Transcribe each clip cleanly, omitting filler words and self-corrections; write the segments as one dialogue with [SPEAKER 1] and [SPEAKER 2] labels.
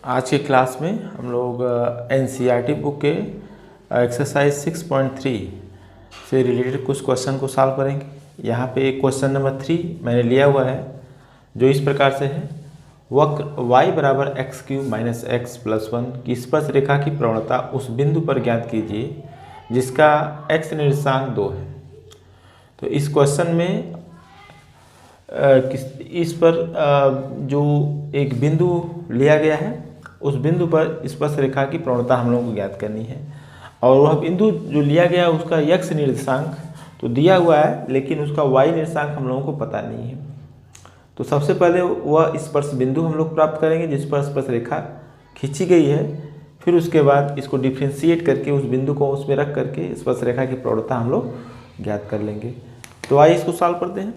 [SPEAKER 1] आज के क्लास में हम लोग एनसीईआरटी बुक के एक्सरसाइज 6.3 से रिलेटेड कुछ क्वेश्चन को सॉल्व करेंगे। यहाँ पे एक क्वेश्चन नंबर 3 मैंने लिया हुआ है जो इस प्रकार से है, वक्र y बराबर x cube minus x plus 1 की स्पर्श रेखा की प्रवणता उस बिंदु पर ज्ञात कीजिए जिसका x निर्देशांक 2 है। तो इस क्वेश्चन में इस पर जो एक बिंदु लिया गया है उस बिंदु पर स्पर्श रेखा की प्रवणता हम लोगों को ज्ञात करनी है, और वह बिंदु जो लिया गया है उसका x निर्देशांक तो दिया हुआ है लेकिन उसका y निर्देशांक हम लोगों को पता नहीं है। तो सबसे पहले वह स्पर्श बिंदु हम लोग प्राप्त करेंगे जिस पर स्पर्श रेखा खींची गई है, फिर उसके बाद इसको डिफ्रेंशिएट करके उस बिंदु को उसमें रख करके स्पर्श रेखा की प्रवणता हम लोग ज्ञात कर लेंगे। तो आइए इसको सॉल्व करते हैं।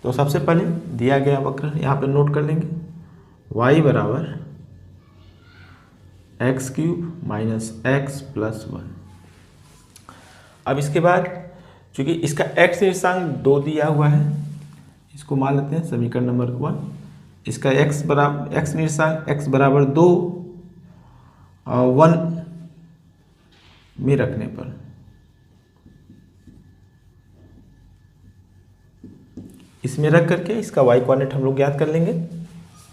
[SPEAKER 1] तो सबसे पहले दिया गया वक्र यहाँ पर नोट कर लेंगे, y बराबर x cube minus x plus 1। अब इसके बाद चूंकि इसका x निर्देशांक 2 दिया हुआ है, इसको मान लेते हैं समीकरण नंबर 1। इसका x निर्देशांक x बराबर 2 और 1 में रखने पर इसमें रख करके इसका y कोऑर्डिनेट हम लोग ज्ञात कर लेंगे।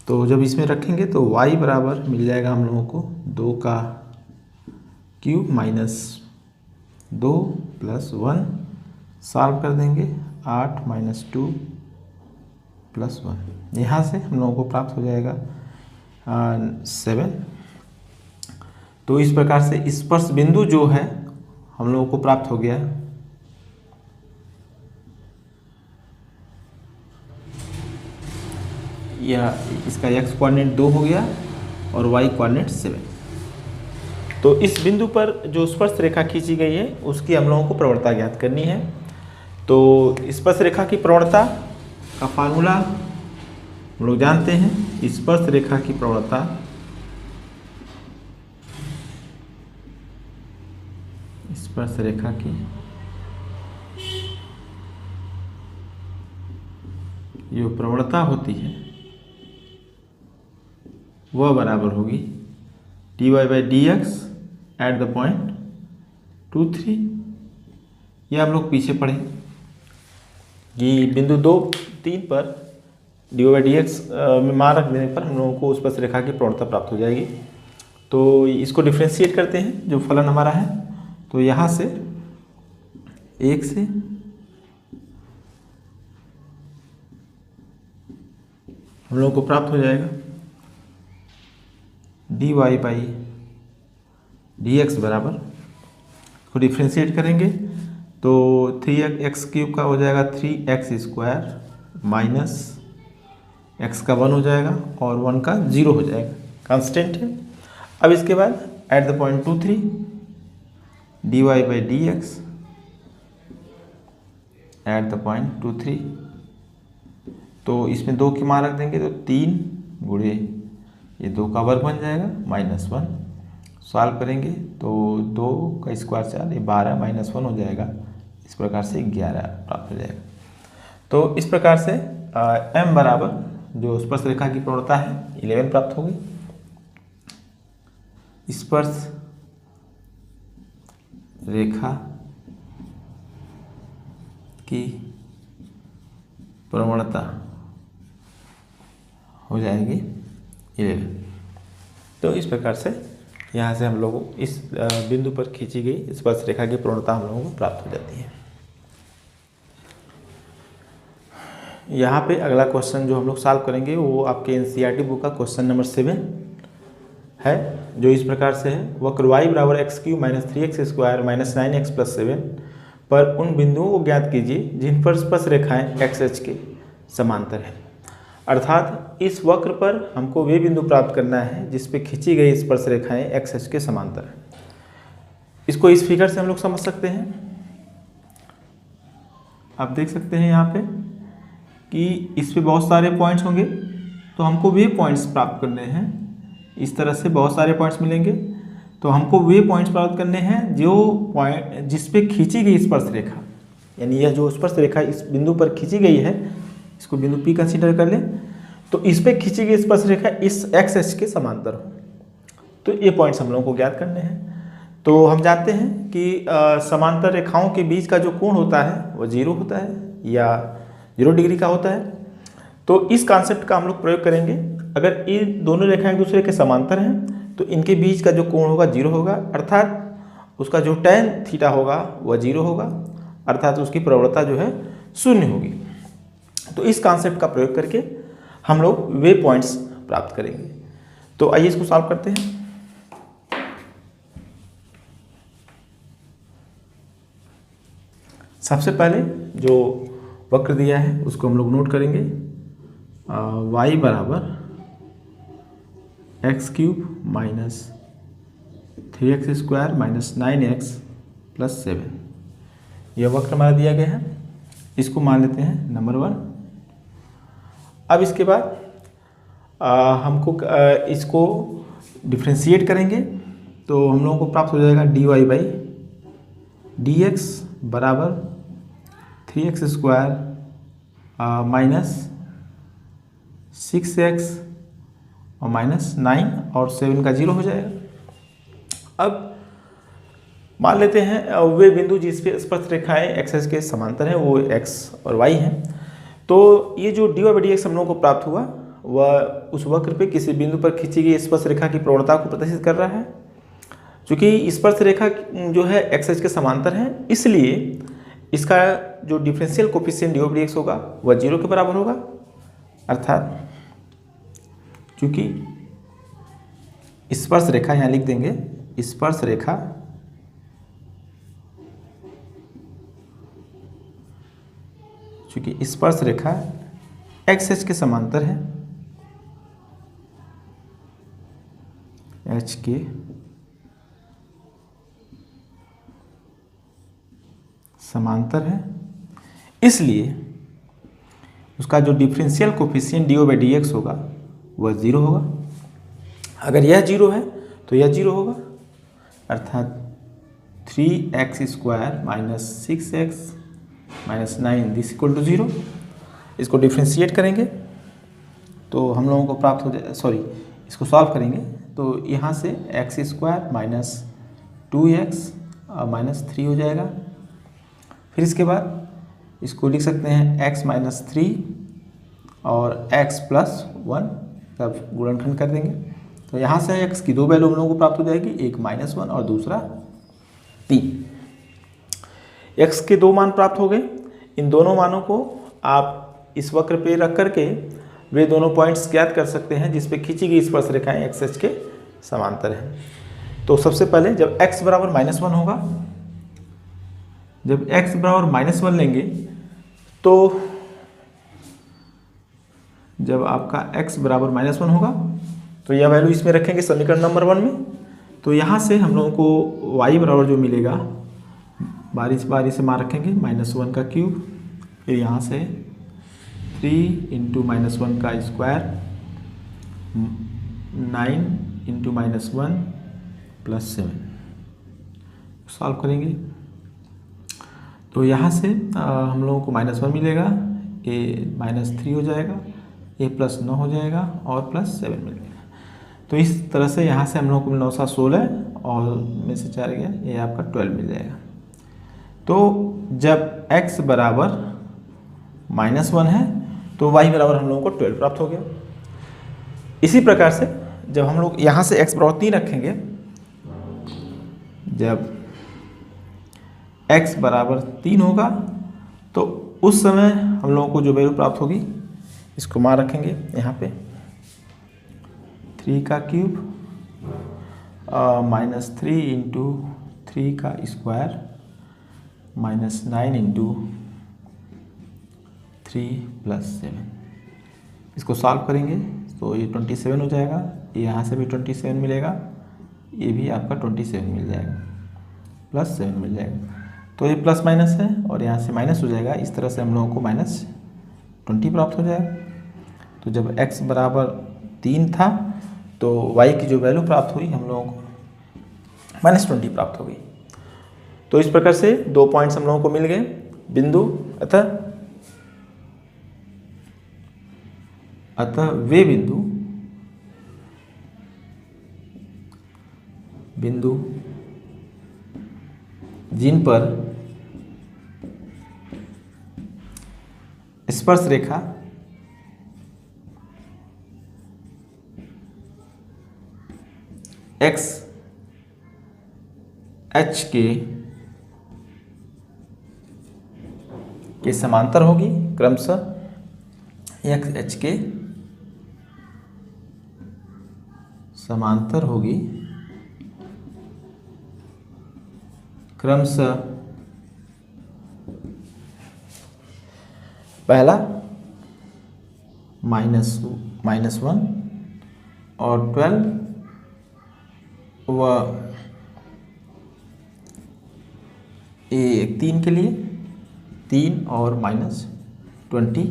[SPEAKER 1] तो जब इसमें रखेंगे तो y बराबर मिल जाएगा हम लोगों को 2 का क्यूब माइनस 2 प्लस 1, सॉल्व कर देंगे 8 माइनस 2 प्लस 1। यहाँ से हम लोगों को प्राप्त हो जाएगा 7। तो इस प्रकार से स्पर्श बिंदु जो है हम लोगों को प्राप्त हो गया। या इसका x कोऑर्डिनेट 2 हो गया और y कोऑर्डिनेट 7। तो इस बिंदु पर जो स्पर्श रेखा खींची गई है उसकी हम लोगों को प्रवणता ज्ञात करनी है। तो स्पर्श रेखा की प्रवणता का फार्मूला हम लोग जानते हैं। स्पर्श रेखा की प्रवणता स्पर्श रेखा की जो प्रवणता होती है वह बराबर होगी dy by D x at the point 2, 3। यह हम लोग पीछे पढ़े कि बिंदु 2, 3 पर dy बाई डी एक्स में मान रख देने पर हम लोगों को उस स्पर्श रेखा की प्रवणता प्राप्त हो जाएगी। तो इसको डिफ्रेंशिएट करते हैं जो फलन हमारा है। तो यहाँ से 1 से हम लोगों को प्राप्त हो जाएगा dy बाई डी एक्स बराबर, को डिफ्रेंशिएट करेंगे तो 3x क्यूब का हो जाएगा 3x स्क्वायर माइनस x का 1 हो जाएगा और 1 का 0 हो जाएगा, कांस्टेंट है। अब इसके बाद at the point 2, 3 dy by D x at the point 2, 3। तो इसमें 2 की मान रख देंगे तो 3 गुणे ये 2 का वर्ग बन जाएगा माइनस 1। सॉल्व करेंगे तो 2 का स्क्वायर 4, ये 12 माइनस 1 हो जाएगा। इस प्रकार से 11 प्राप्त हो जाएगा। तो इस प्रकार से m बराबर जो स्पर्श रेखा की प्रवणता है 11 प्राप्त होगी। स्पर्श रेखा की प्रवणता हो जाएगी 11। तो इस प्रकार से यहाँ से हम लोग इस बिंदु पर खींची गई स्पर्श रेखा की प्रवणता हम लोगों को प्राप्त हो जाती है। यहाँ पे अगला क्वेश्चन जो हम लोग सॉल्व करेंगे वो आपके एनसीईआरटी बुक का क्वेश्चन नंबर 7 है जो इस प्रकार से है, वक्र y बराबर x cube minus 3x square minus 9x plus 7 पर उन बिंदुओं को ज्ञात कीजिए जिन पर स्पर्श रेखाएं एक्स एच के समांतर है। अर्थात इस वक्र पर हमको वे बिंदु प्राप्त करना है जिस पे खींची गई स्पर्श रेखाएं एक्स एच के समांतर है। इसको इस फिगर से हम लोग समझ सकते हैं। आप देख सकते हैं यहाँ पे कि इस पे बहुत सारे पॉइंट्स होंगे, तो हमको वे पॉइंट्स प्राप्त करने हैं। इस तरह से बहुत सारे पॉइंट्स मिलेंगे, तो हमको वे पॉइंट्स प्राप्त करने हैं जो पॉइंट जिस पे खींची गई स्पर्श रेखा, यानी यह जो स्पर्श रेखा इस बिंदु पर खींची गई है, इसको बिंदु P कंसीडर कर लें। तो इस पे खींची गई स्पर्श रेखा इस एक्स एच के समांतर हो। तो ये पॉइंट्स हम लोगों को ज्ञात करने हैं। तो हम जानते हैं कि समांतर रेखाओं के बीच का जो कोण होता है वो 0 होता है या 0 डिग्री का होता है। तो इस कॉन्सेप्ट का हम लोग प्रयोग करेंगे। अगर ये दोनों रेखाएं एक दूसरे के समांतर हैं तो इनके बीच का जो कोण होगा 0 होगा, अर्थात उसका जो tan थीटा होगा वह 0 होगा, अर्थात उसकी प्रवणता जो है 0 होगी। तो इस कॉन्सेप्ट का प्रयोग करके हम लोग वे पॉइंट्स प्राप्त करेंगे। तो आइए इसको सॉल्व करते हैं। सबसे पहले जो वक्र दिया है उसको हम लोग नोट करेंगे। y बराबर x³ minus 3x² minus 9x plus 7, यह वक्र हमारा दिया गया है। इसको मान लेते हैं नंबर 1। अब इसके बाद हमको इसको डिफ्रेंशिएट करेंगे तो हम लोगों को प्राप्त हो जाएगा dy/dx बराबर 3x² माइनस 6x और माइनस 9 और 7 का 0 हो जाएगा। अब मान लेते हैं वे बिंदु जिस पे स्पर्श रेखाएं एक्स के समांतर हैं वो x और y हैं। तो ये जो dy/dx हम लोगों को प्राप्त हुआ वह उस वक्र पे किसी बिंदु पर खींची गई स्पर्श रेखा की प्रवणता को प्रदर्शित कर रहा है। चूँकि स्पर्श रेखा जो है एक्स के समांतर है, इसलिए इसका जो डिफरेंशियल कोफिशिएंट dy/dx होगा वह 0 के बराबर होगा। अर्थात चूँकि स्पर्श रेखा, यहाँ लिख देंगे स्पर्श रेखा चूँकि स्पर्श रेखा एक्स के समांतर है, एच के समांतर है, इसलिए उसका जो डिफरेंशियल कोफिशिएंट dy/dx होगा वह 0 होगा। अगर यह 0 है तो यह 0 होगा, अर्थात 3x² minus 6x minus 9 this equal to 0। इसको डिफ्रेंशिएट करेंगे तो हम लोगों को प्राप्त हो जाए, इसको सॉल्व करेंगे तो यहाँ से x² माइनस 2x माइनस 3 हो जाएगा। फिर इसके बाद इसको लिख सकते हैं x माइनस 3 और x प्लस 1 का गुणनखंड कर देंगे। तो यहाँ से x की दो वैल्यू हम लोगों को प्राप्त हो जाएगी, एक -1 और दूसरा 3। x के दो मान प्राप्त हो गए। इन दोनों मानों को आप इस वक्र पे रख करके वे दोनों पॉइंट्स ज्ञात कर सकते हैं जिस पे खींची गई स्पर्श रेखाएं एक्स के समांतर हैं। तो सबसे पहले जब x बराबर -1 होगा, जब x बराबर -1 लेंगे तो जब आपका x बराबर -1 होगा तो यह वैल्यू इसमें रखेंगे समीकरण नंबर 1 में। तो यहाँ से हम लोगों को y बराबर जो मिलेगा, बारी से मान रखेंगे -1 का क्यूब, फिर यहाँ से 3 × -1 का स्क्वायर 9 × -1 प्लस 7 सॉल्व करेंगे तो यहाँ से हम लोगों को -1 मिलेगा, a -3 हो जाएगा, a प्लस 9 हो जाएगा और प्लस 7 मिलेगा। तो इस तरह से यहाँ से हम लोगों को 9 7 16 और में से 4 गया, ये आपका 12 मिल जाएगा। तो जब x बराबर -1 है तो y बराबर हम लोगों को 12 प्राप्त हो गया। इसी प्रकार से जब हम लोग यहाँ से x बराबर 3 रखेंगे, जब x बराबर 3 होगा तो उस समय हम लोगों को जो वैल्यू प्राप्त होगी इसको मान रखेंगे यहाँ पे 3 का क्यूब -3 × 3 का स्क्वायर -9 × 3 प्लस 7। इसको सॉल्व करेंगे तो ये 27 हो जाएगा, यहाँ से भी 27 मिलेगा, ये भी आपका 27 मिल जाएगा, प्लस 7 मिल जाएगा। तो ये प्लस माइनस है और यहाँ से माइनस हो जाएगा। इस तरह से हम लोगों को -20 प्राप्त हो जाएगा। तो जब x बराबर 3 था तो y की जो वैल्यू प्राप्त हुई हम लोगों को -20 प्राप्त हो गई। तो इस प्रकार से दो पॉइंट्स हम लोगों को मिल गए बिंदु, अतः वे बिंदु बिंदु जिन पर स्पर्श रेखा एक्स एच के समांतर होगी, क्रमशः एक्स एच के समांतर होगी, क्रमशः पहला -1 और 12 व 3 के लिए 3 और -20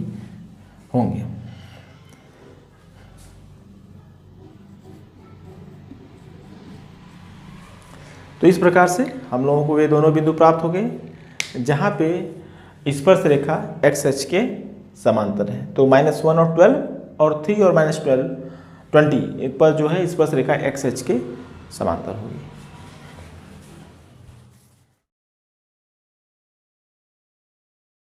[SPEAKER 1] होंगे। तो इस प्रकार से हम लोगों को वे दोनों बिंदु प्राप्त हो गए जहाँ पे स्पर्श रेखा एक्स एच के समांतर है। तो -1 और 12 और 3 और -12 20 पर जो है स्पर्श रेखा एक्स एच के समांतर होगी।